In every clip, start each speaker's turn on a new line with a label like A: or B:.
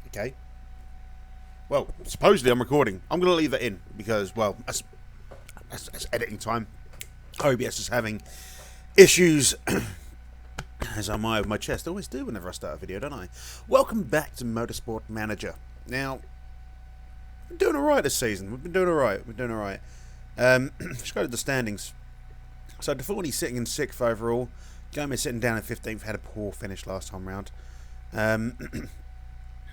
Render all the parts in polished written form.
A: Okay. Well, supposedly I'm recording. I'm going to leave that in because, well, that's editing time. OBS is having issues, as am I with my chest. I always do whenever I start a video, don't I? Welcome back to Motorsport Manager. Now, we're doing alright this season. We've been doing alright. Let's go to the standings. So, Deforney's sitting in 6th overall. Gomez sitting down in 15th. Had a poor finish last time round.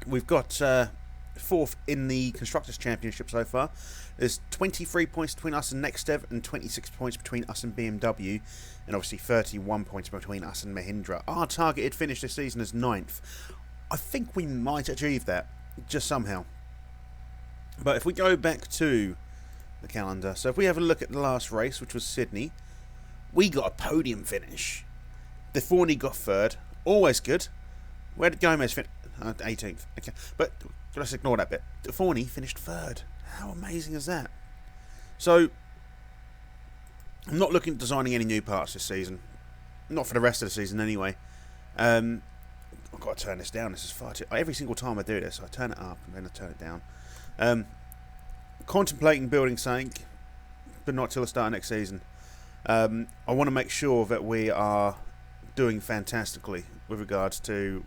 A: We've got 4th in the Constructors' Championship so far. There's 23 points between us and Nextev and 26 points between us and BMW, and obviously 31 points between us and Mahindra. Our targeted finish this season is 9th. I think we might achieve that, just somehow. But if we go back to the calendar, so if we have a look at the last race, which was Sydney, we got a podium finish. Deforney got 3rd, always good. Where did Gomez finish? 18th. Okay, but let's ignore that bit. Deforney finished 3rd. How amazing is that? So, I'm not looking at designing any new parts this season. Not for the rest of the season, anyway. I've got to turn this down. This is far too... Every single time I do this, I turn it up and then I turn it down. Contemplating building something, but not till the start of next season. I want to make sure that we are doing fantastically with regards to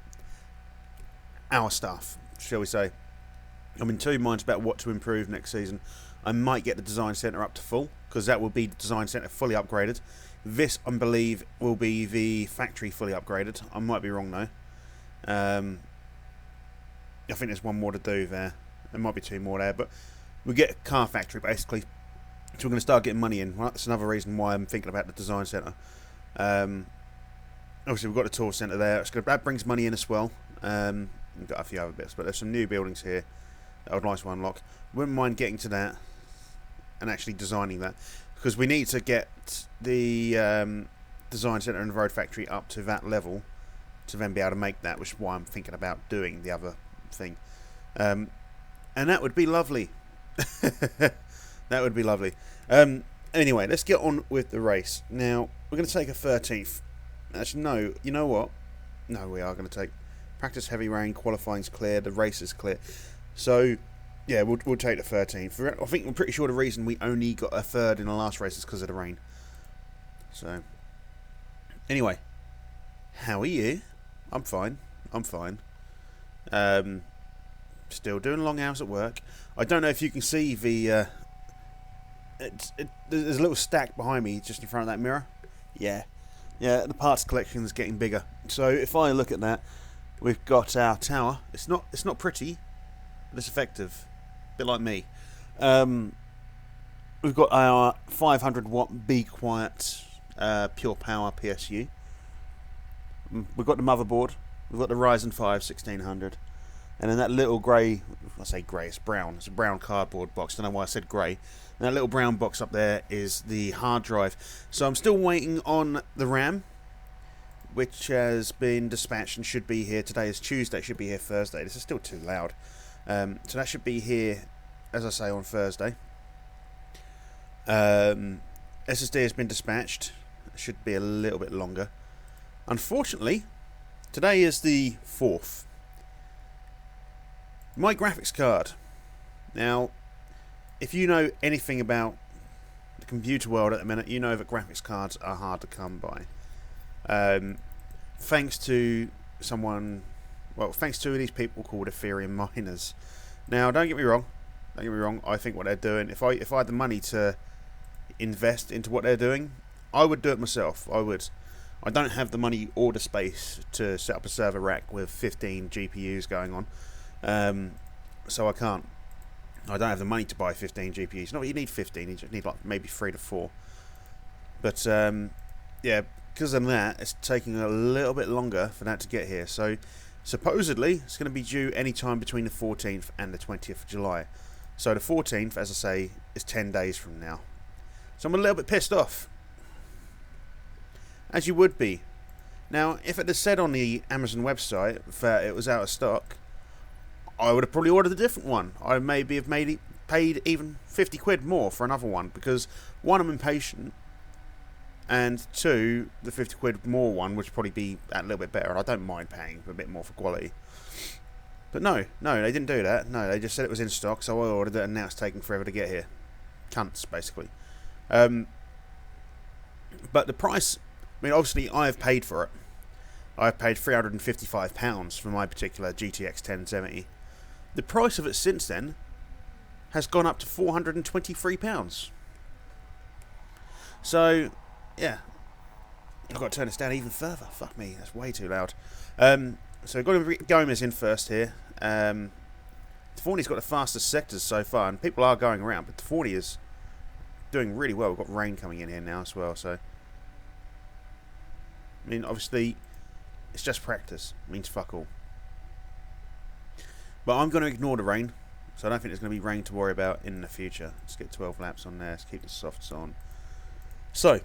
A: our stuff, shall we say. I'm in two minds about what to improve next season. I might get the design centre up to full, because that will be the design centre fully upgraded. This, I believe, will be the factory fully upgraded. I might be wrong though. I think there's one more to do there. There might be 2 more there, but we get a car factory basically. So we're going to start getting money in. Well, that's another reason why I'm thinking about the design centre. Obviously, we've got the tour centre there. That brings money in as well. We've got a few other bits, but there's some new buildings here that I'd like to unlock. Wouldn't mind getting to that and actually designing that, because we need to get the design centre and the road factory up to that level to then be able to make that, which is why I'm thinking about doing the other thing. And that would be lovely. That would be lovely. Anyway, let's get on with the race. Now, we're going to take a 13th. Actually, no, you know what? No, we are going to take practice heavy rain, qualifying's clear, the race is clear. So, yeah, we'll take the 13th. I think I'm pretty sure the reason we only got a 3rd in the last race is because of the rain. So, anyway, how are you? I'm fine. Still doing long hours at work. I don't know if you can see the... there's a little stack behind me just in front of that mirror. Yeah, the parts collection is getting bigger. So if I look at that, we've got our tower. It's not pretty, but it's effective. A bit like me. We've got our 500 watt Be Quiet pure power PSU. We've got the motherboard. We've got the Ryzen 5 1600. And then that little grey, I say grey, it's brown. It's a brown cardboard box. Don't know why I said grey. And that little brown box up there is the hard drive. So I'm still waiting on the RAM, which has been dispatched and should be here. Today is Tuesday, should be here Thursday. This is still too loud. So that should be here, as I say, on Thursday. SSD has been dispatched. It should be a little bit longer. Unfortunately, today is the 4th. My graphics card. Now, if you know anything about the computer world at the minute, you know that graphics cards are hard to come by. Thanks to someone, well, thanks to these people called Ethereum miners. Now, don't get me wrong. I think what they're doing, if I had the money to invest into what they're doing, I would do it myself. I would. I don't have the money or the space to set up a server rack with 15 GPUs going on. So I can't. I don't have the money to buy 15 GPUs. No, you need 15. You just need like maybe 3 to 4. But yeah, because of that, it's taking a little bit longer for that to get here. So supposedly it's going to be due any time between the 14th and the 20th of July. So the 14th, as I say, is 10 days from now. So I'm a little bit pissed off, as you would be. Now, if it had said on the Amazon website that it was out of stock, I would have probably ordered a different one. I maybe have paid even 50 quid more for another one, because 1, I'm impatient, and 2, the 50 quid more one would probably be a little bit better, and I don't mind paying a bit more for quality. But no, they didn't do that. No, they just said it was in stock, so I ordered it, and now it's taking forever to get here. Cunts, basically. But the price, I mean, obviously I've paid for it. I've paid £355 for my particular GTX 1070. The price of it since then has gone up to £423. So, yeah. I've got to turn this down even further. Fuck me, that's way too loud. So Gomez in first here. Forney's got the fastest sectors so far, and people are going around, but Forney is doing really well. We've got rain coming in here now as well, so... I mean, obviously, it's just practice. It means fuck all. But I'm going to ignore the rain, so I don't think there's going to be rain to worry about in the future. Let's get 12 laps on there. Let's keep the softs on. So,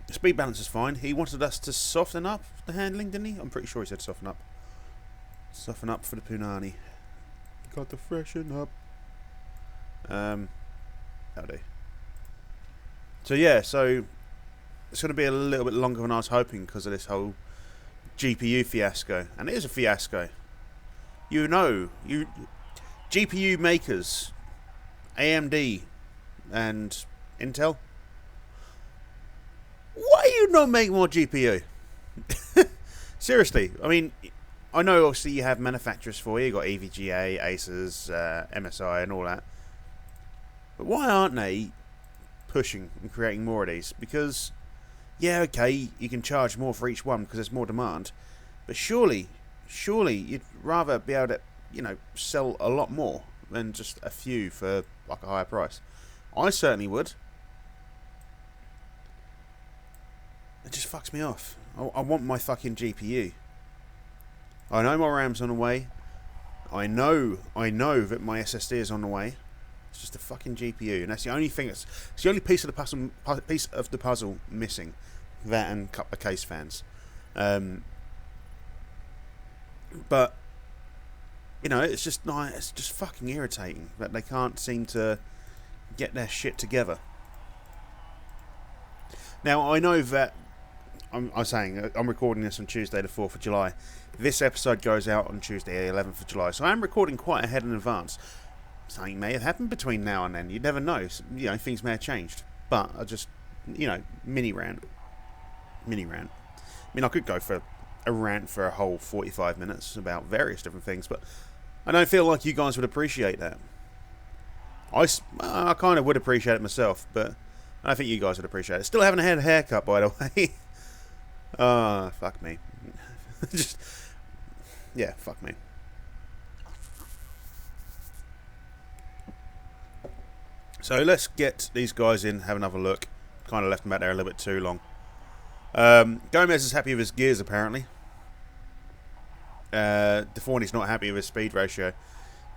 A: the speed balance is fine. He wanted us to soften up the handling, didn't he? I'm pretty sure he said soften up. Soften up for the Punani. Got to freshen up. That'll do. So yeah, so it's going to be a little bit longer than I was hoping because of this whole GPU fiasco. And it is a fiasco. You know, GPU makers, AMD and Intel, why you not make more GPU? Seriously, I mean, I know obviously you have manufacturers for you. You've got EVGA, Asus, MSI and all that. But why aren't they pushing and creating more of these? Because, yeah, okay, you can charge more for each one because there's more demand. But surely you'd rather be able to, you know, sell a lot more than just a few for like a higher price. I certainly would. It just fucks me off. I want my fucking GPU. I know my RAM's on the way. I know that my SSD is on the way. It's just a fucking GPU, and that's the only thing. It's the only piece of the puzzle missing. That and a couple of case fans. But you know, it's just fucking irritating that they can't seem to get their shit together. Now I know that I'm saying I'm recording this on Tuesday the 4th of July. This episode goes out on Tuesday the 11th of July, so I am recording quite ahead in advance. Something may have happened between now and then. You never know. You know, things may have changed. But I just, you know, mini rant. I mean, I could go for a rant for a whole 45 minutes about various different things, but I don't feel like you guys would appreciate that. I kind of would appreciate it myself, but I don't think you guys would appreciate it. Still haven't had a haircut, by the way. Fuck me. Just, yeah, fuck me. So let's get these guys in, have another look. Kind of left them out there a little bit too long. Gomez is happy with his gears, apparently. DeForney's not happy with his speed ratio.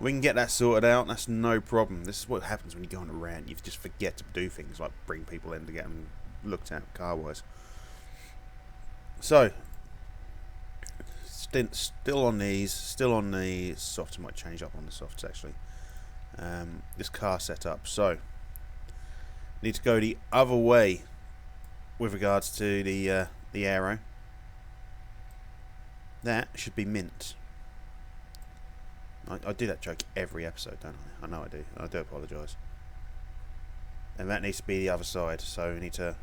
A: We can get that sorted out, that's no problem. This is what happens when you go on a rant. You just forget to do things like bring people in to get them looked at car-wise. So, still on these, still on the softs. I might change up on the softs, actually. This car setup. So, need to go the other way with regards to the aero. That should be mint. I do that joke every episode, don't I? I know I do. I do apologise. And that needs to be the other side. So we need to,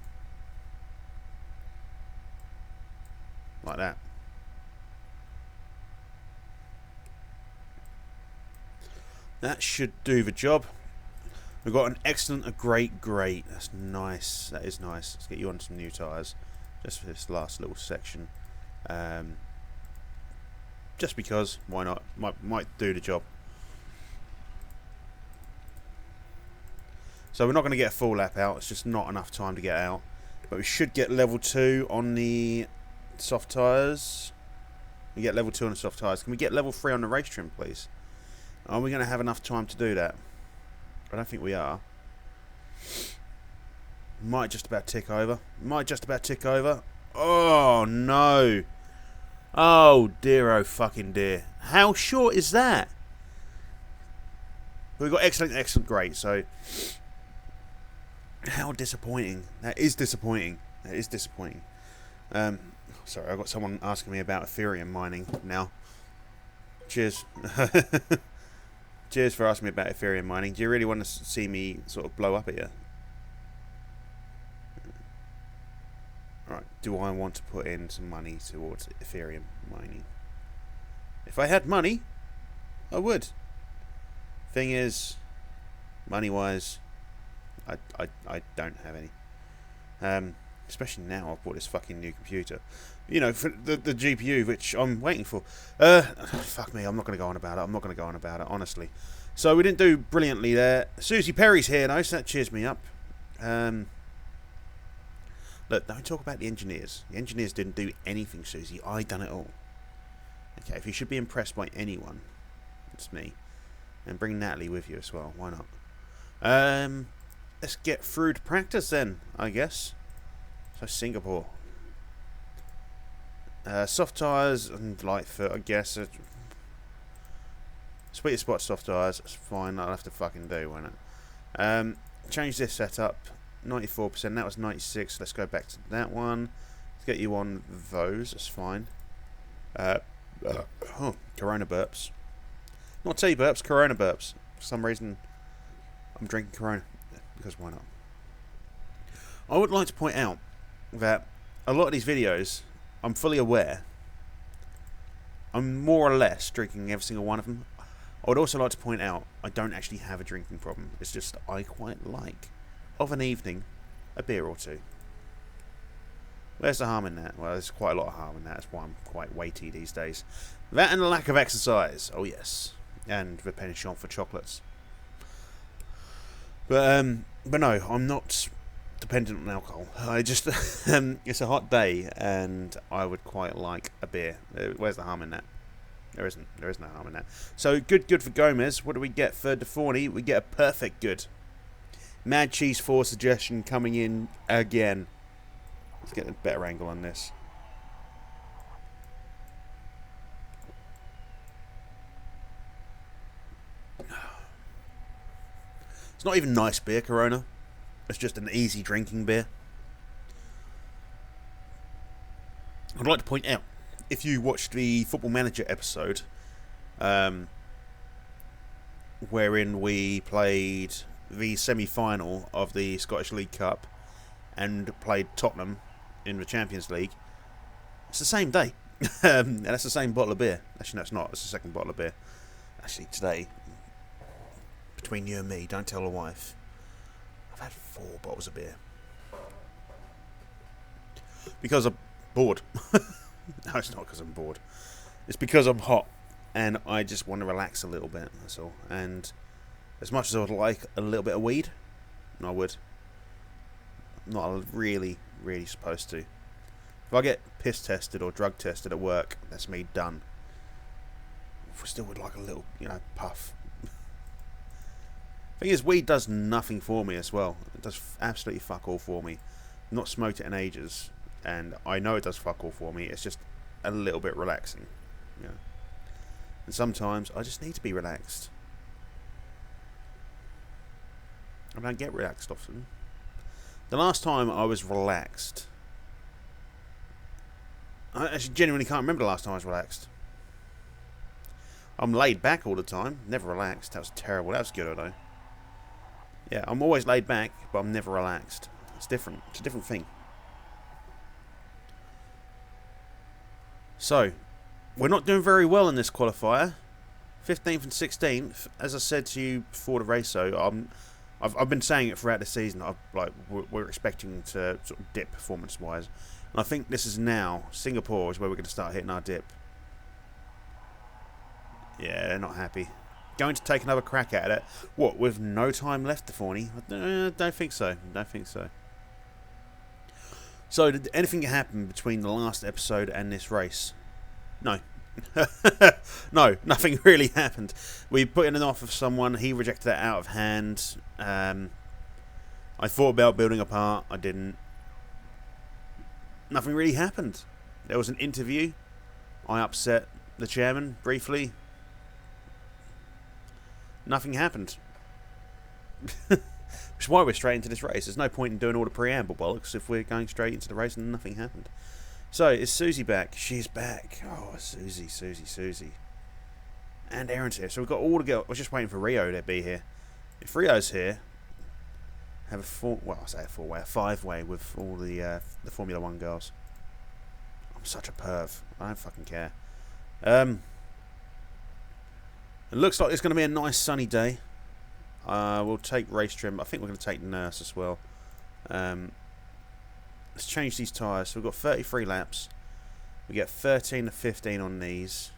A: like that. That should do the job. We've got an excellent, a great. That's nice. That is nice. Let's get you on some new tyres. Just for this last little section. Just because, why not? Might do the job. So we're not going to get a full lap out. It's just not enough time to get out. But we should get level 2 on the soft tyres. We get level 2 on the soft tyres. Can we get level 3 on the race trim, please? Are we going to have enough time to do that? I don't think we are. Might just about tick over. Oh, no. Oh, dear, oh, fucking dear. How short is that? We've got excellent, great. So, how disappointing. That is disappointing. Sorry, I've got someone asking me about Ethereum mining now. Cheers. Cheers for asking me about Ethereum mining. Do you really want to see me sort of blow up at you? Right, do I want to put in some money towards Ethereum mining? If I had money, I would. Thing is, money-wise, I don't have any. Especially now I've bought this fucking new computer. You know, for the GPU, which I'm waiting for. Fuck me, I'm not going to go on about it. Honestly. So we didn't do brilliantly there. Susie Perry's here, though, so that cheers me up. Look, don't talk about the engineers. The engineers didn't do anything, Susie. I done it all. Okay, if you should be impressed by anyone, it's me. And bring Natalie with you as well. Why not? Let's get through to practice then, I guess. So Singapore. Soft tyres and light foot, I guess. Sweet spot soft tyres. That's fine. I'll have to fucking do, won't it? Change this setup. 94%. That was 96. Let's go back to that one. Let's get you on those. That's fine. Corona burps. Not tea burps, Corona burps. For some reason, I'm drinking Corona. Because why not? I would like to point out that a lot of these videos, I'm fully aware, I'm more or less drinking every single one of them. I would also like to point out, I don't actually have a drinking problem. It's just I quite like, of an evening, a beer or two. Where's the harm in that? Well, there's quite a lot of harm in that. That's why I'm quite weighty these days. That and the lack of exercise. Oh, yes. And the penchant for chocolates. But no, I'm not dependent on alcohol. I just, it's a hot day, and I would quite like a beer. Where's the harm in that? There isn't. There is no harm in that. So, good for Gomez. What do we get? Third to 40. We get a perfect good. Mad Cheese 4 suggestion coming in again. Let's get a better angle on this. It's not even nice beer, Corona. It's just an easy drinking beer. I'd like to point out, if you watched the Football Manager episode, wherein we played the semi-final of the Scottish League Cup and played Tottenham in the Champions League, it's the same day. And that's the same bottle of beer. Actually, no, it's not. It's the second bottle of beer. Actually, today, between you and me, don't tell the wife, I've had 4 bottles of beer. Because I'm bored. No, it's not because I'm bored. It's because I'm hot and I just want to relax a little bit, that's all. And as much as I would like a little bit of weed, I would. I'm not really supposed to. If I get piss tested or drug tested at work, that's me done. I still would like a little, puff. Thing is, weed does nothing for me as well. It does absolutely fuck all for me. I've not smoked it in ages, and I know it does fuck all for me. It's just a little bit relaxing. Yeah. And sometimes I just need to be relaxed. I don't get relaxed often. The last time I was relaxed, I actually genuinely can't remember the last time I was relaxed. I'm laid back all the time, never relaxed. That was terrible. That was good, though. Yeah, I'm always laid back, but I'm never relaxed. It's different. It's a different thing. So, we're not doing very well in this qualifier. 15th and 16th. As I said to you before the race, so I've been saying it throughout the season. We're expecting to sort of dip performance-wise, and I think this is now Singapore is where we're going to start hitting our dip. Yeah, they're not happy. Going to take another crack at it. What, with no time left to Forney? Don't think so. Don't think so. So, did anything happen between the last episode and this race? No. No, nothing really happened. We put in an offer for someone. He rejected it out of hand. I thought about building a part. I didn't. Nothing really happened. There was an interview. I upset the chairman briefly. Nothing happened. Which is why we're straight into this race. There's no point in doing all the preamble bollocks if we're going straight into the race and nothing happened. So, is Susie back? She's back. Oh, Susie. And Aaron's here. So we've got all to go. I was just waiting for Rio to be here. If Rio's here, have a five-way with all the Formula 1 girls. I'm such a perv. I don't fucking care. It looks like it's going to be a nice sunny day. We'll take race trim. I think we're going to take nurse as well. Let's change these tyres. So we've got 33 laps. We get 13 to 15 on these.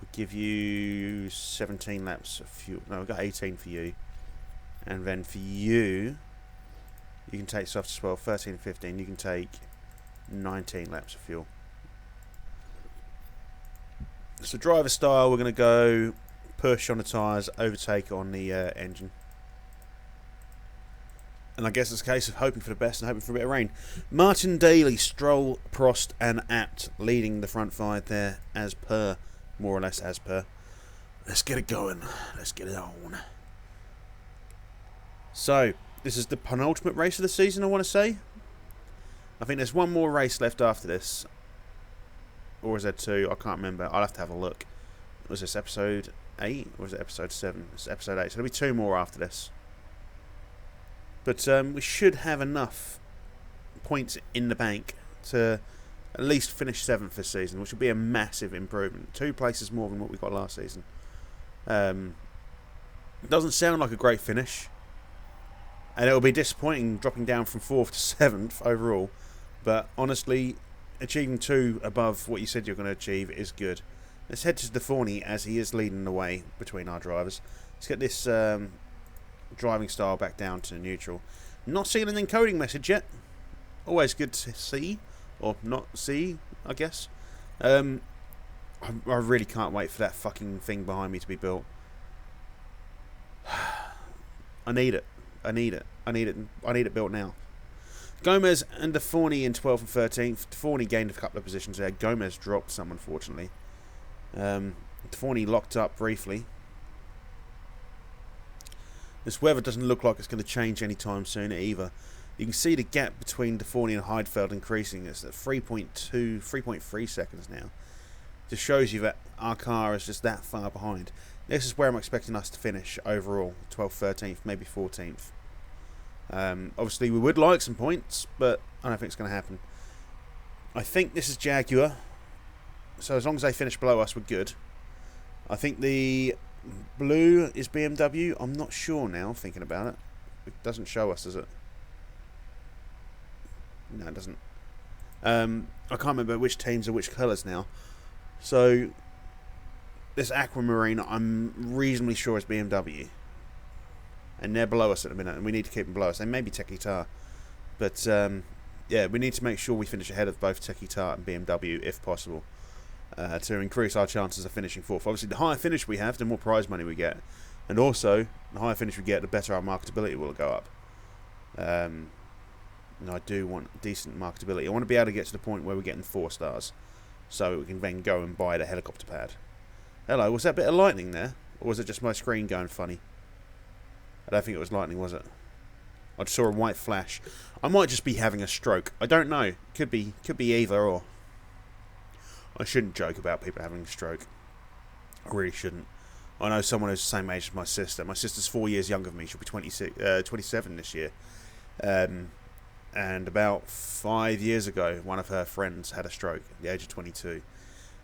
A: We'll give you 17 laps of fuel. No, we've got 18 for you. And then for you, you can take soft as well. 13 to 15. You can take 19 laps of fuel. So driver style, we're going to go push on the tyres, overtake on the engine. And I guess it's a case of hoping for the best and hoping for a bit of rain. Martin Daly, Stroll, Prost and Abt leading the front five there as per, more or less as per. Let's get it going. Let's get it on. So, this is the penultimate race of the season, I want to say. I think there's one more race left after this. Or is there two? I can't remember. I'll have to have a look. Was this episode 8 or was it episode 7? It's episode 8. So there'll be two more after this. But we should have enough points in the bank to at least finish 7th this season, which will be a massive improvement. 2 places more than what we got last season. It doesn't sound like a great finish. And it'll be disappointing dropping down from 4th to 7th overall. But honestly, achieving 2 above what you said you're going to achieve is good. Let's head to Stefani as he is leading the way between our drivers. Let's get this driving style back down to neutral. Not seeing an encoding message yet. Always good to see. Or not see, I guess. I really can't wait for that fucking thing behind me to be built. I need it. I need it. I need it. I need it built now. Gomez and Deforni in 12th and 13th. Deforni gained a couple of positions there. Gomez dropped some, unfortunately. Deforni locked up briefly. This weather doesn't look like it's going to change anytime soon either. You can see the gap between Deforni and Heidfeld increasing. It's at 3.3 seconds now. Just shows you that our car is just that far behind. This is where I'm expecting us to finish overall. 12th, 13th, maybe 14th. Obviously we would like some points, but I don't think it's going to happen. I think this is Jaguar. So as long as they finish below us, we're good. I think the blue is BMW. I'm not sure now, thinking about it. It doesn't show us, does it? No, it doesn't. I can't remember which teams are which colours now. So this aquamarine, I'm reasonably sure is BMW. And they're below us at the minute, and we need to keep them below us. They may be Tech Guitar. But, yeah, we need to make sure we finish ahead of both Tech Guitar and BMW, if possible, to increase our chances of finishing 4th. Obviously, the higher finish we have, the more prize money we get. And also, the higher finish we get, the better our marketability will go up. And I do want decent marketability. I want to be able to get to the point where we're getting 4 stars, so we can then go and buy the helicopter pad. Hello, was that a bit of lightning there? Or was it just my screen going funny? I don't think it was lightning, was it? I just saw a white flash. I might just be having a stroke. I don't know. Could be either or. I shouldn't joke about people having a stroke. I really shouldn't. I know someone who's the same age as my sister. My sister's 4 years younger than me. She'll be 27 this year. And about 5 years ago, one of her friends had a stroke at the age of 22.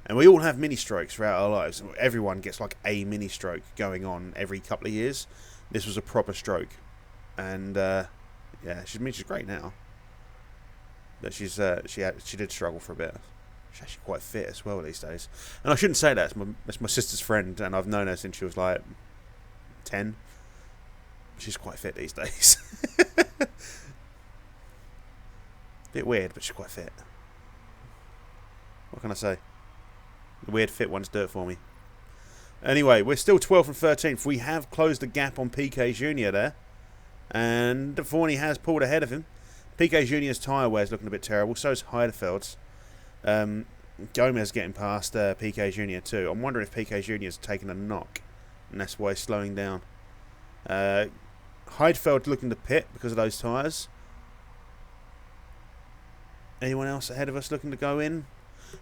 A: And we all have mini strokes throughout our lives. Everyone gets like a mini stroke going on every couple of years. This was a proper stroke, and yeah, she's great now. But she did struggle for a bit. She's actually quite fit as well these days. And I shouldn't say that. It's my sister's friend, and I've known her since she was like 10. She's quite fit these days. Bit weird, but she's quite fit. What can I say? The weird fit ones do it for me. Anyway, we're still 12th and 13th. We have closed the gap on PK Jr. there. And Deforni has pulled ahead of him. PK Jr.'s tyre wear is looking a bit terrible. So is Heidefeld's. Gomez getting past PK Jr. too. I'm wondering if PK Jr. has taken a knock. And that's why he's slowing down. Heidfeld looking to pit because of those tyres. Anyone else ahead of us looking to go in?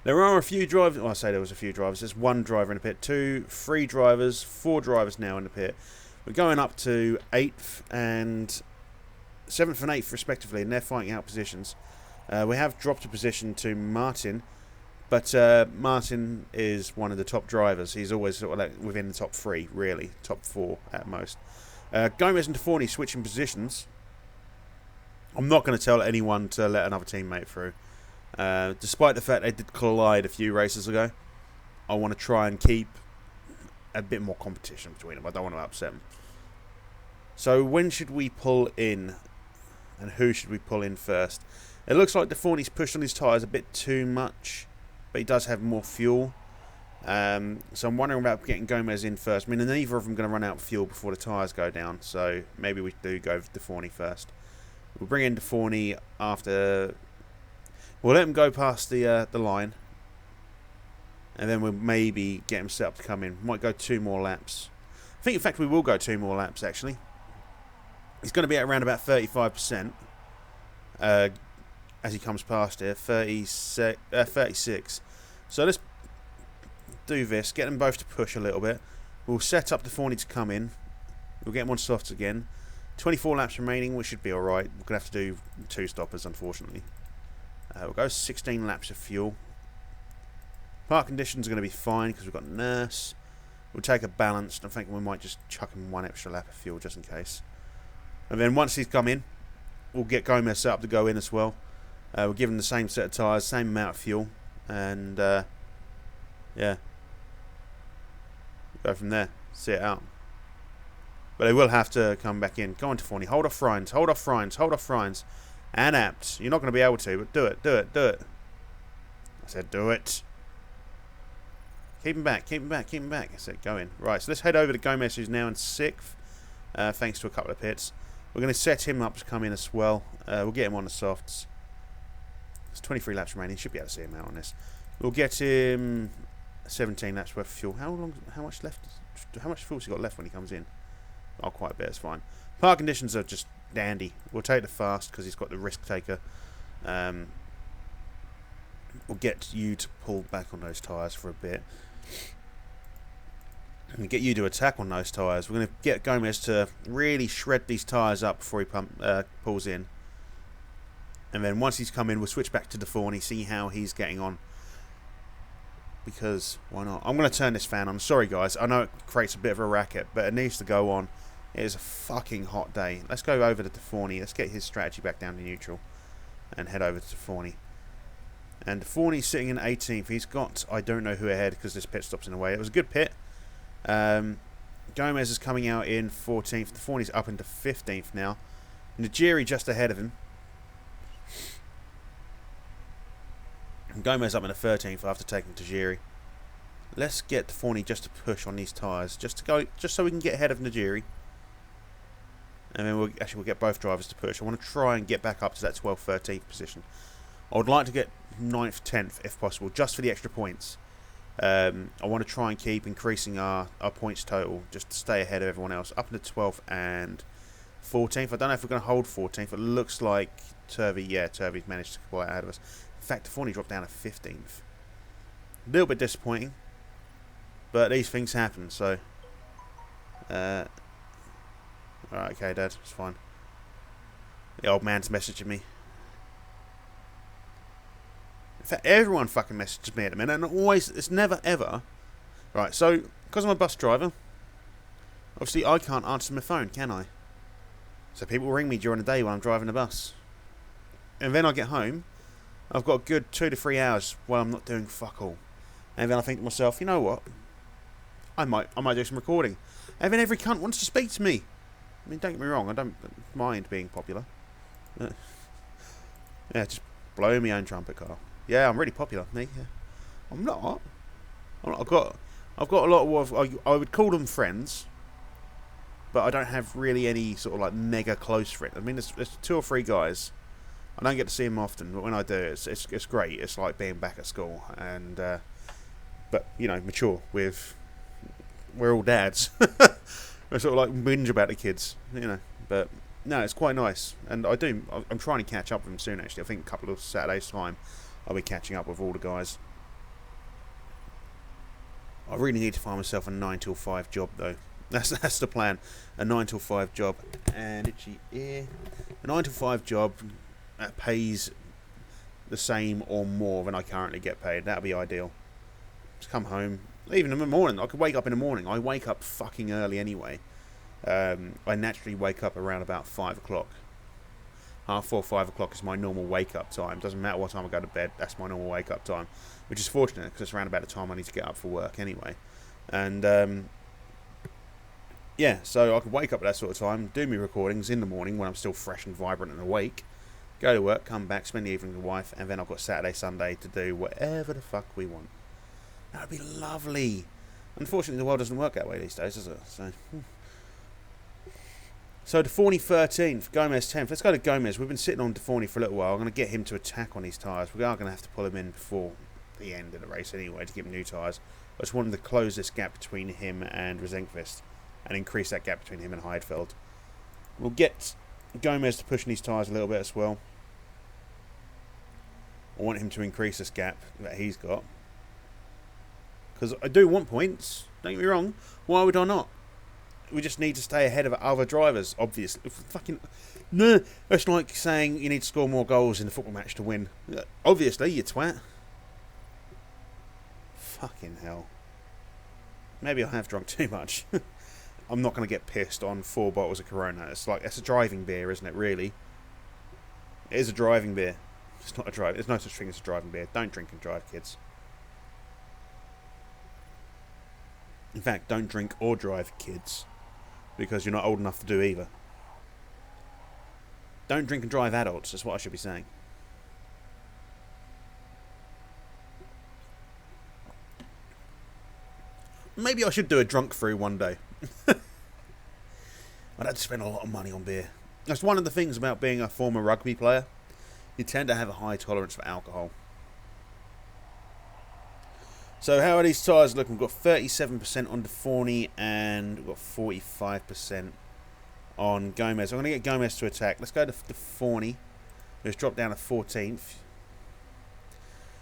A: There are a few drivers. Well, I say there was a few drivers. There's one driver in the pit, 2, 3 drivers, 4 drivers now in the pit. We're going up to 8th and 7th and 8th respectively, and they're fighting out positions. We have dropped a position to Martin, but Martin is one of the top drivers. He's always sort of like within the top 3, really, top 4 at most. Gomez and Deforney switching positions. I'm not going to tell anyone to let another teammate through. Despite the fact they did collide a few races ago, I want to try and keep a bit more competition between them. I don't want to upset them. So when should we pull in? And who should we pull in first? It looks like Deforney's pushed on his tyres a bit too much, but he does have more fuel. So I'm wondering about getting Gomez in first. I mean, neither of them are going to run out of fuel before the tyres go down, so maybe we do go with Deforney first. We'll bring in Deforney after. We'll let him go past the line, and then we'll maybe get him set up to come in. Might go 2 more laps. I think, in fact, we will go 2 more laps. Actually, he's going to be at around about 35% as he comes past here. 36. So let's do this. Get them both to push a little bit. We'll set up Deforney to come in. We'll get him on softs again. 24 laps remaining, we should be alright. We're going to have to do 2 stoppers, unfortunately. We'll go 16 laps of fuel. Park conditions are going to be fine because we've got Nurse. We'll take a balanced. I think we might just chuck him 1 extra lap of fuel just in case. And then once he's come in, we'll get Gomez set up to go in as well. We'll give him the same set of tyres, same amount of fuel. And, yeah. Go from there. See it out. But they will have to come back in. Go on to Deforney. Hold off Rhines. Hold off Rhines. Hold off Rhines. And Apt. You're not going to be able to, but do it. Do it. Do it. I said do it. Keep him back. Keep him back. Keep him back. I said go in. Right, so let's head over to Gomez, who's now in 6th. Thanks to a couple of pits. We're going to set him up to come in as well. We'll get him on the softs. There's 23 laps remaining. Should be able to see him out on this. We'll get him 17 laps worth of fuel. How much left? How much fuel's he got left when he comes in? Oh, quite a bit. It's fine. Park conditions are just dandy. We'll take the fast because he's got the risk taker. We'll get you to pull back on those tyres for a bit. And get you to attack on those tyres. We're going to get Gomez to really shred these tyres up before he pulls in. And then once he's come in, we'll switch back to Deforney, see how he's getting on. Because, why not? I'm going to turn this fan on. Sorry, guys. I know it creates a bit of a racket, but it needs to go on. It is a fucking hot day. Let's go over to Deforney. Let's get his strategy back down to neutral. And head over to Deforney. And Deforney's sitting in 18th. He's got, I don't know who ahead because this pit stop's in the way. It was a good pit. Gomez is coming out in 14th. Deforney's up into 15th now. Najiri just ahead of him. Gomez up into 13th after taking Tajiri. Let's get Deforney just to push on these tyres, just so we can get ahead of Najiri. And then we'll get both drivers to push. I want to try and get back up to that 12th, 13th position. I would like to get 9th, 10th if possible, just for the extra points. I want to try and keep increasing our points total, just to stay ahead of everyone else. Up into 12th and 14th. I don't know if we're going to hold 14th. It looks like Turvey's managed to pull out ahead of us. In fact, Deforney dropped down to 15th. A little bit disappointing, but these things happen, so... Alright, okay, Dad, it's fine. The old man's messaging me. In fact, everyone fucking messages me at the minute, and it's never ever... Right, so, because I'm a bus driver, obviously I can't answer my phone, can I? So people ring me during the day when I'm driving the bus. And then I get home, I've got a good 2 to 3 hours while I'm not doing fuck all. And then I think to myself, you know what? I might do some recording. And then every cunt wants to speak to me. I mean, don't get me wrong, I don't mind being popular. Yeah, just blow my own trumpet, Carl. Yeah, I'm really popular, me. Yeah. I'm not. I've got a lot of, I would call them friends, but I don't have really any sort of like mega close friends. I mean, there's 2 or 3 guys. I don't get to see them often, but when I do, it's great. It's like being back at school, and but you know, mature. We're all dads. We sort of like whinge about the kids, you know. But no, it's quite nice, and I'm trying to catch up with them soon. Actually, I think a couple of Saturdays time, I'll be catching up with all the guys. I really need to find myself a 9 till 5 job though. That's the plan. A 9 till 5 job. And itchy ear. A 9 till 5 job that pays the same or more than I currently get paid. That would be ideal. Just come home. Even in the morning. I could wake up in the morning. I wake up fucking early anyway. I naturally wake up around about 5 o'clock. 4:30, 5 o'clock is my normal wake up time. Doesn't matter what time I go to bed. That's my normal wake up time. Which is fortunate because it's around about the time I need to get up for work anyway. And yeah, so I could wake up at that sort of time, do my recordings in the morning when I'm still fresh and vibrant and awake, go to work, come back, spend the evening with the wife, and then I've got Saturday, Sunday to do whatever the fuck we want. That would be lovely. Unfortunately, the world doesn't work that way these days, does it? So DeForney 13th, Gomez 10th. Let's go to Gomez. We've been sitting on DeForney for a little while. I'm going to get him to attack on these tyres. We are going to have to pull him in before the end of the race anyway to give him new tyres. I just wanted to close this gap between him and Rosenqvist and increase that gap between him and Heidfeld. We'll get Gomez to push in these tyres a little bit as well. I want him to increase this gap that he's got. Because I do want points, don't get me wrong. Why would I not? We just need to stay ahead of other drivers, obviously. Fucking... No, that's like saying you need to score more goals in a football match to win. Obviously, you twat. Fucking hell. Maybe I have drunk too much. I'm not going to get pissed on 4 bottles of Corona. It's a driving beer, isn't it, really? It is a driving beer. It's not a drive. There's no such thing as a driving beer. Don't drink and drive, kids. In fact, don't drink or drive, kids. Because you're not old enough to do either. Don't drink and drive, adults. That's what I should be saying. Maybe I should do a drunk through one day. I'd have to spend a lot of money on beer. That's one of the things about being a former rugby player. You tend to have a high tolerance for alcohol. So how are these tyres looking? We've got 37% on DeForney and we've got 45% on Gomez. I'm going to get Gomez to attack. Let's go to DeForney, who's dropped down to 14th.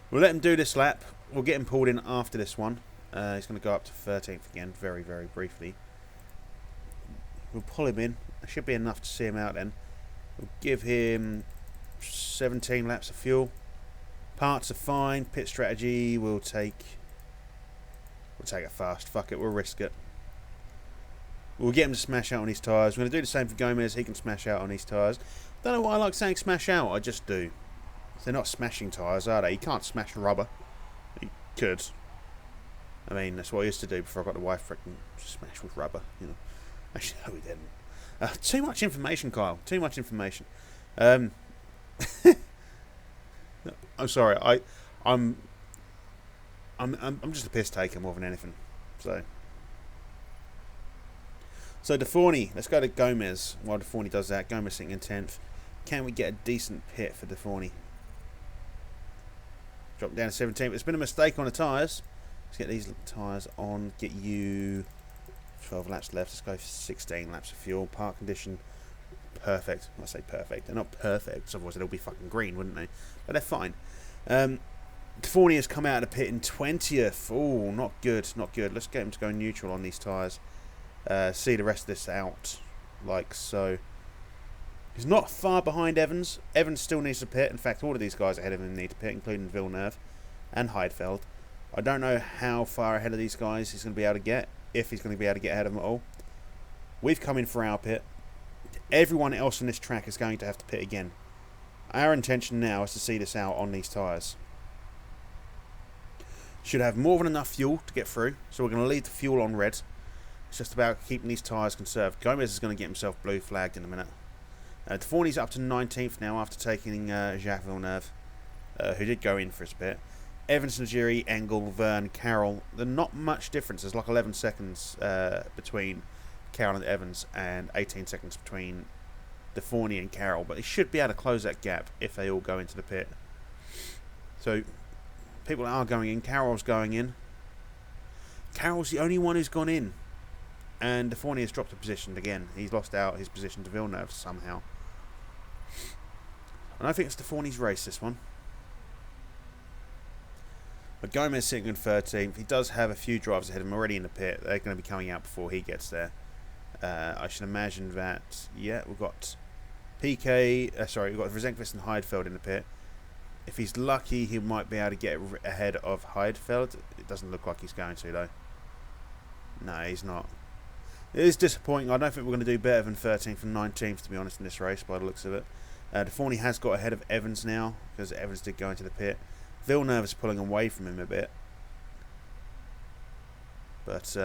A: We'll let him do this lap. We'll get him pulled in after this one. He's going to go up to 13th again, very, very briefly. We'll pull him in. There should be enough to see him out then. We'll give him 17 laps of fuel. Parts are fine. Pit strategy, we'll take it fast. Fuck it, we'll risk it. We'll get him to smash out on his tyres. We're going to do the same for Gomez. He can smash out on his tyres. Don't know why I like saying smash out. I just do. They're not smashing tyres, are they? You can't smash rubber. You could. I mean, that's what I used to do before I got the wife freaking smash with rubber, you know. Actually, no, we didn't. Too much information, Kyle. Too much information. I'm sorry. I'm just a piss taker more than anything. So DeForney. Let's go to Gomez. While DeForney does that, Gomez sitting in 10th. Can we get a decent pit for DeForney? Drop down to 17th. It's been a mistake on the tyres. Let's get these tyres on. Get you 12 laps left. Let's go for 16 laps of fuel. Park condition, perfect. I say perfect. They're not perfect, otherwise they'll be fucking green, wouldn't they? But they're fine. DeForney has come out of the pit in 20th. Oh, not good, not good. Let's get him to go neutral on these tyres. See the rest of this out, like so. He's not far behind Evans. Evans still needs to pit. In fact, all of these guys ahead of him need to pit, including Villeneuve and Heidfeld. I don't know how far ahead of these guys he's going to be able to get, if he's going to be able to get ahead of them at all. We've come in for our pit. Everyone else on this track is going to have to pit again. Our intention now is to see this out on these tyres. Should have more than enough fuel to get through, so we're going to leave the fuel on red. It's just about keeping these tyres conserved. Gomez is going to get himself blue flagged in a minute. DeForney's up to 19th now after taking Jacques Villeneuve, who did go in for his pit. Evans, Najiri, Engel, Verne, Carroll. There's not much difference. There's like 11 seconds between Carroll and Evans and 18 seconds between DeForney and Carroll. But they should be able to close that gap if they all go into the pit. So people are going in. Carroll's going in. Carroll's the only one who's gone in. And DeForney has dropped a position again. He's lost out his position to Villeneuve somehow. And I think it's DeForney's race, this one. But Gomez sitting in 13th. He does have a few drivers ahead of him already in the pit. They're going to be coming out before he gets there. I should imagine that, yeah, we've got we've got Resenqvist and Heidfeld in the pit. If he's lucky, he might be able to get ahead of Heidfeld. It doesn't look like he's going to, though. No, he's not. It is disappointing. I don't think we're going to do better than 13th and 19th, to be honest, in this race, by the looks of it. DeForney has got ahead of Evans now, because Evans did go into the pit. Villeneuve is pulling away from him a bit. But,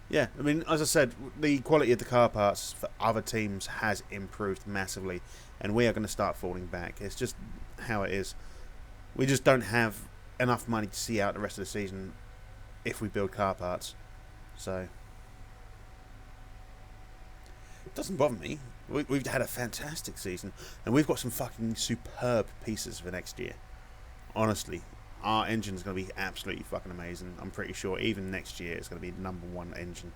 A: yeah, I mean, as I said, the quality of the car parts for other teams has improved massively, and we are going to start falling back. It's just how it is. We just don't have enough money to see out the rest of the season if we build car parts. So, it doesn't bother me. We've had a fantastic season, and we've got some fucking superb pieces for next year. Honestly, our engine is going to be absolutely fucking amazing. I'm pretty sure even next year it's going to be the #1 engine.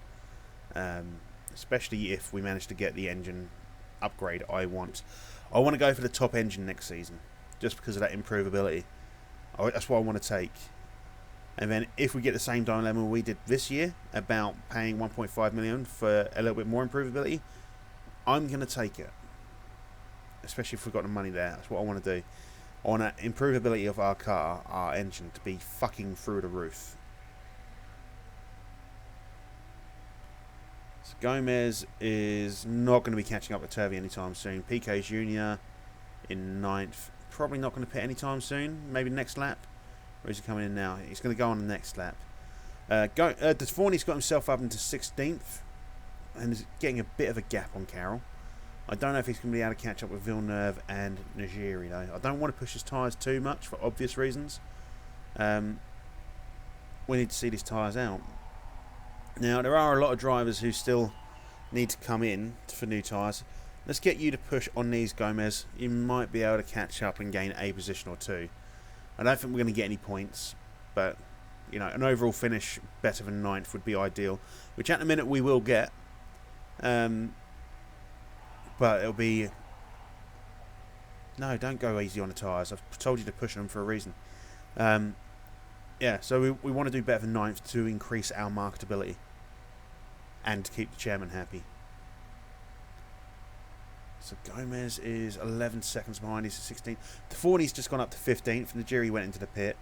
A: Especially if we manage to get the engine upgrade I want. I want to go for the top engine next season, just because of that improvability. That's what I want to take. And then if we get the same dilemma we did this year, about paying 1.5 million for a little bit more improvability, I'm going to take it. Especially if we've got the money there. That's what I want to do. I want the improvability of our car, our engine, to be fucking through the roof. So Gomez is not going to be catching up with Turvey anytime soon. PK Jr. in 9th. Probably not going to pit anytime soon. Maybe next lap. Or is he coming in now? He's going to go on the next lap. DeForney's got himself up into 16th. And is getting a bit of a gap on Carroll. I don't know if he's going to be able to catch up with Villeneuve and Najiri, though. I don't want to push his tyres too much for obvious reasons. We need to see these tyres out. Now, there are a lot of drivers who still need to come in for new tyres. Let's get you to push on these, Gomez. You might be able to catch up and gain a position or two. I don't think we're going to get any points, but you know, an overall finish better than 9th would be ideal, which at the minute we will get. But it'll be... No, don't go easy on the tyres. I've told you to push them for a reason. Yeah, so we want to do better than 9th to increase our marketability. And to keep the chairman happy. So Gomez is 11 seconds behind. He's at 16th. DeForney's just gone up to 15th. And the jury went into the pit.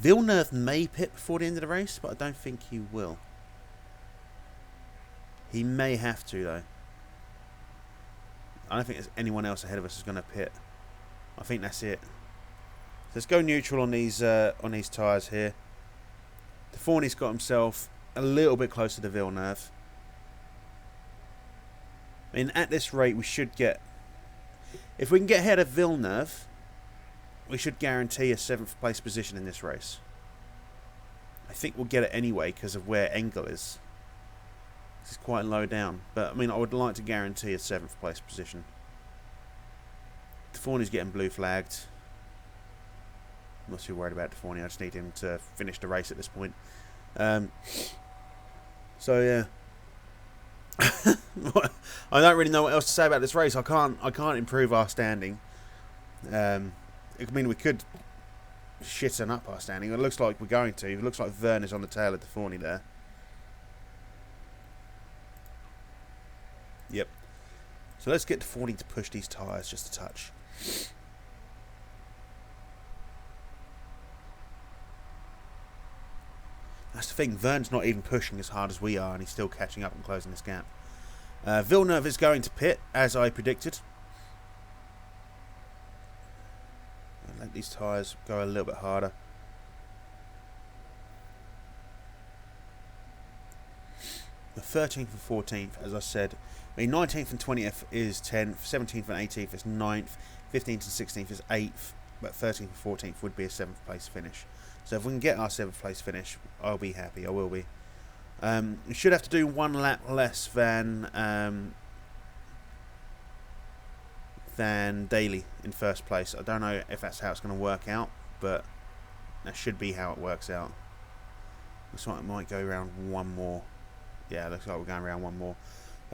A: Villeneuve may pit before the end of the race, but I don't think he will. He may have to, though. I don't think there's anyone else ahead of us who's going to pit. I think that's it. So let's go neutral on these tyres here. DeForney's got himself a little bit closer to Villeneuve. I mean, at this rate, we should get... If we can get ahead of Villeneuve, we should guarantee a 7th place position in this race. I think we'll get it anyway because of where Engel is. This is quite low down. But, I mean, I would like to guarantee a 7th place position. DeForney's getting blue flagged. I'm not too worried about DeForney. I just need him to finish the race at this point. So, yeah. I don't really know what else to say about this race. I can't improve our standing. I mean, we could shitten up our standing. It looks like we're going to. It looks like Vern is on the tail of DeForney there. Yep. So let's get DeForney to push these tyres just a touch. That's the thing. Vern's not even pushing as hard as we are, and he's still catching up and closing this gap. Villeneuve is going to pit, as I predicted. I'll let these tyres go a little bit harder. The 13th and 14th, as I said. I mean, 19th and 20th is 10th, 17th and 18th is 9th, 15th and 16th is 8th, but 13th and 14th would be a 7th place finish. So if we can get our 7th place finish, I'll be happy. I will be. We should have to do one lap less than Daly in first place. I don't know if that's how it's going to work out, but that should be how it works out. Looks like it might go around one more. Yeah, looks like we're going around one more.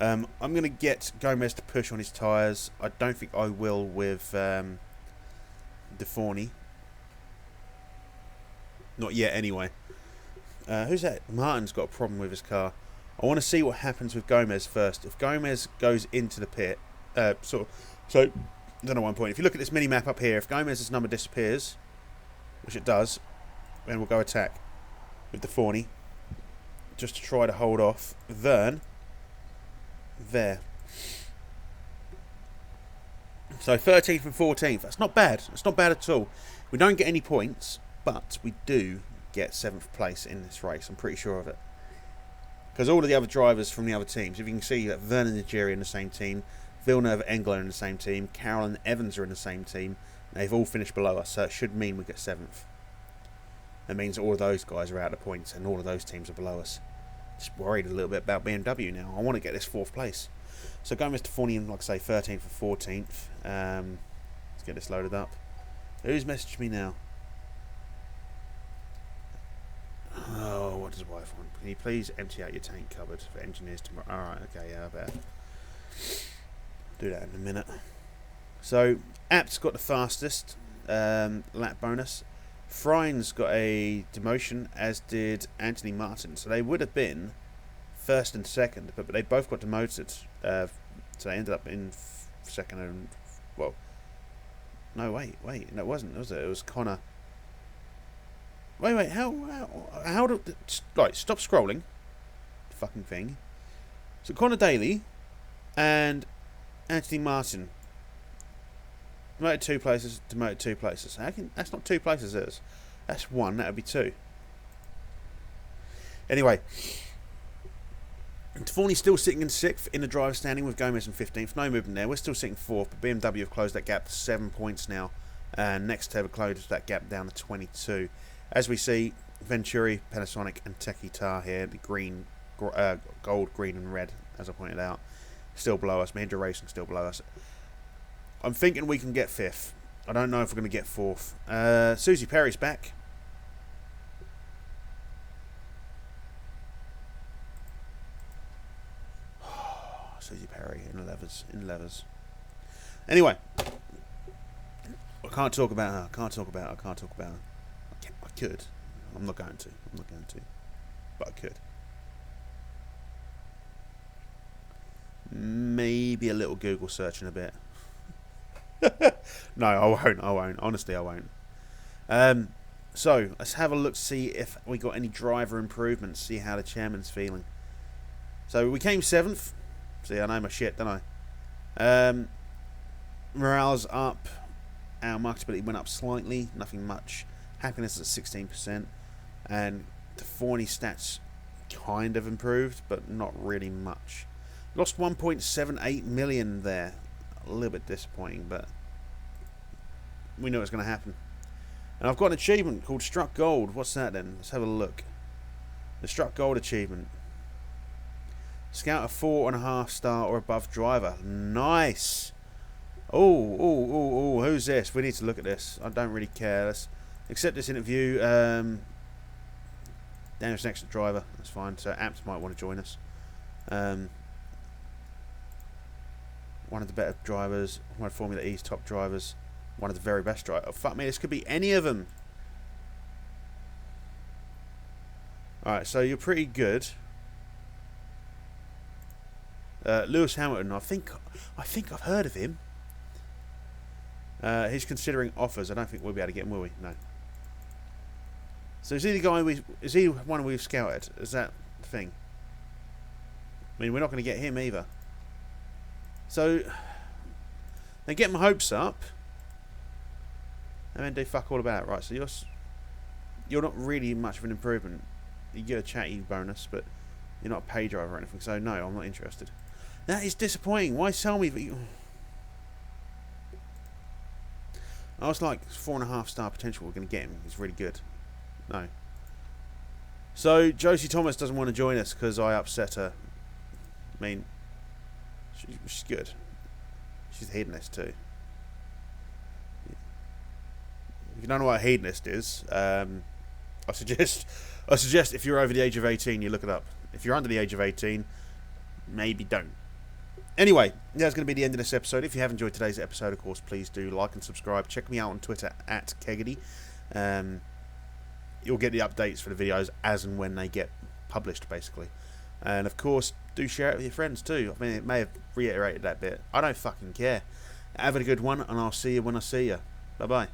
A: I'm going to get Gomez to push on his tyres. I don't think I will with DeForney. Not yet, anyway. Who's that? Martin's got a problem with his car. I want to see what happens with Gomez first. If Gomez goes into the pit, so I don't know one point. If you look at this mini map up here, if Gomez's number disappears, which it does, then we'll go attack with DeForney, just to try to hold off Vern. There. So 13th and 14th. That's not bad. That's not bad at all. We don't get any points, but we do get 7th place in this race. I'm pretty sure of it. Because all of the other drivers from the other teams, if you can see that Vernon and Jerry are in the same team, Villeneuve and Engler are in the same team, Carroll and Evans are in the same team, they've all finished below us, so it should mean we get 7th. That means all of those guys are out of points and all of those teams are below us. Just worried a little bit about BMW now. I want to get this 4th place. So going Mr. Forney in, like I say, 13th and 14th. Let's get this loaded up. Who's messaged me now? Oh, what does wife want? Can you please empty out your tank cupboard for engineers tomorrow? Alright, okay, yeah, I better do that in a minute. So, Apt's got the fastest lap bonus. Frine's got a demotion, as did Anthony Martin. So they would have been 1st and 2nd, but they both got demoted. So they ended up in 2nd and... Well, no, wait. No, it wasn't, was it? It was Connor... Wait, how do... Right, stop scrolling. Fucking thing. So Connor Daly and Anthony Martin. Demoted 2 places, demoted 2 places. That's not 2 places, is it? That's 1, that would be 2. Anyway. Forney's still sitting in 6th in the driver's standing with Gomez in 15th. No movement there. We're still sitting 4th, but BMW have closed that gap to 7 points now. And next have closed that gap down to 22. As we see, Venturi, Panasonic, and Techitar here, the green, gold, green, and red, as I pointed out, still below us. Mahindra Racing still below us. I'm thinking we can get 5th. I don't know if we're going to get 4th. Susie Perry's back. Susie Perry in levers. Anyway, I can't talk about her. I could. I'm not going to. But I could. Maybe a little Google search in a bit. No, I won't. Honestly, I won't. So, let's have a look to see if we got any driver improvements. See how the chairman's feeling. So, we came 7th. See, I know my shit, don't I? Morale's up. Our marketability went up slightly. Nothing much. Happiness is at 16%. And the Forney stats kind of improved, but not really much. Lost 1.78 million there. A little bit disappointing, but we knew it was going to happen. And I've got an achievement called Struck Gold. What's that then? Let's have a look. The Struck Gold achievement. Scout a 4.5 star or above driver. Nice. Oh, who's this? We need to look at this. I don't really care. Let's accept this interview. Daniel's next to driver. That's fine. So Apt might want to join us. One of the better drivers. One of Formula E's top drivers. One of the very best drivers. Oh, fuck me, this could be any of them. Alright, so you're pretty good. Lewis Hamilton, I think I've heard of him. He's considering offers. I don't think we'll be able to get him, will we? No. So is he the guy is he one we've scouted? Is that the thing? I mean, we're not going to get him either. So they get my hopes up, and then they fuck all about it. Right, so you're not really much of an improvement. You get a chatty bonus, but you're not a pay driver or anything. So no, I'm not interested. That is disappointing. Why tell me that you... I was like 4.5 star potential. We're going to get him. He's really good. No. So Josie Thomas doesn't want to join us because I upset her. I mean, she's good. She's a hedonist too. If you don't know what a hedonist is, I suggest if you're over the age of 18, you look it up. If you're under the age of 18, maybe don't. Anyway, that's going to be the end of this episode. If you have enjoyed today's episode, of course, please do like and subscribe. Check me out on Twitter at Keggedy. You'll get the updates for the videos as and when they get published, basically. And of course, do share it with your friends too. I mean, it may have reiterated that bit. I don't fucking care. Have a good one, and I'll see you when I see you. Bye bye.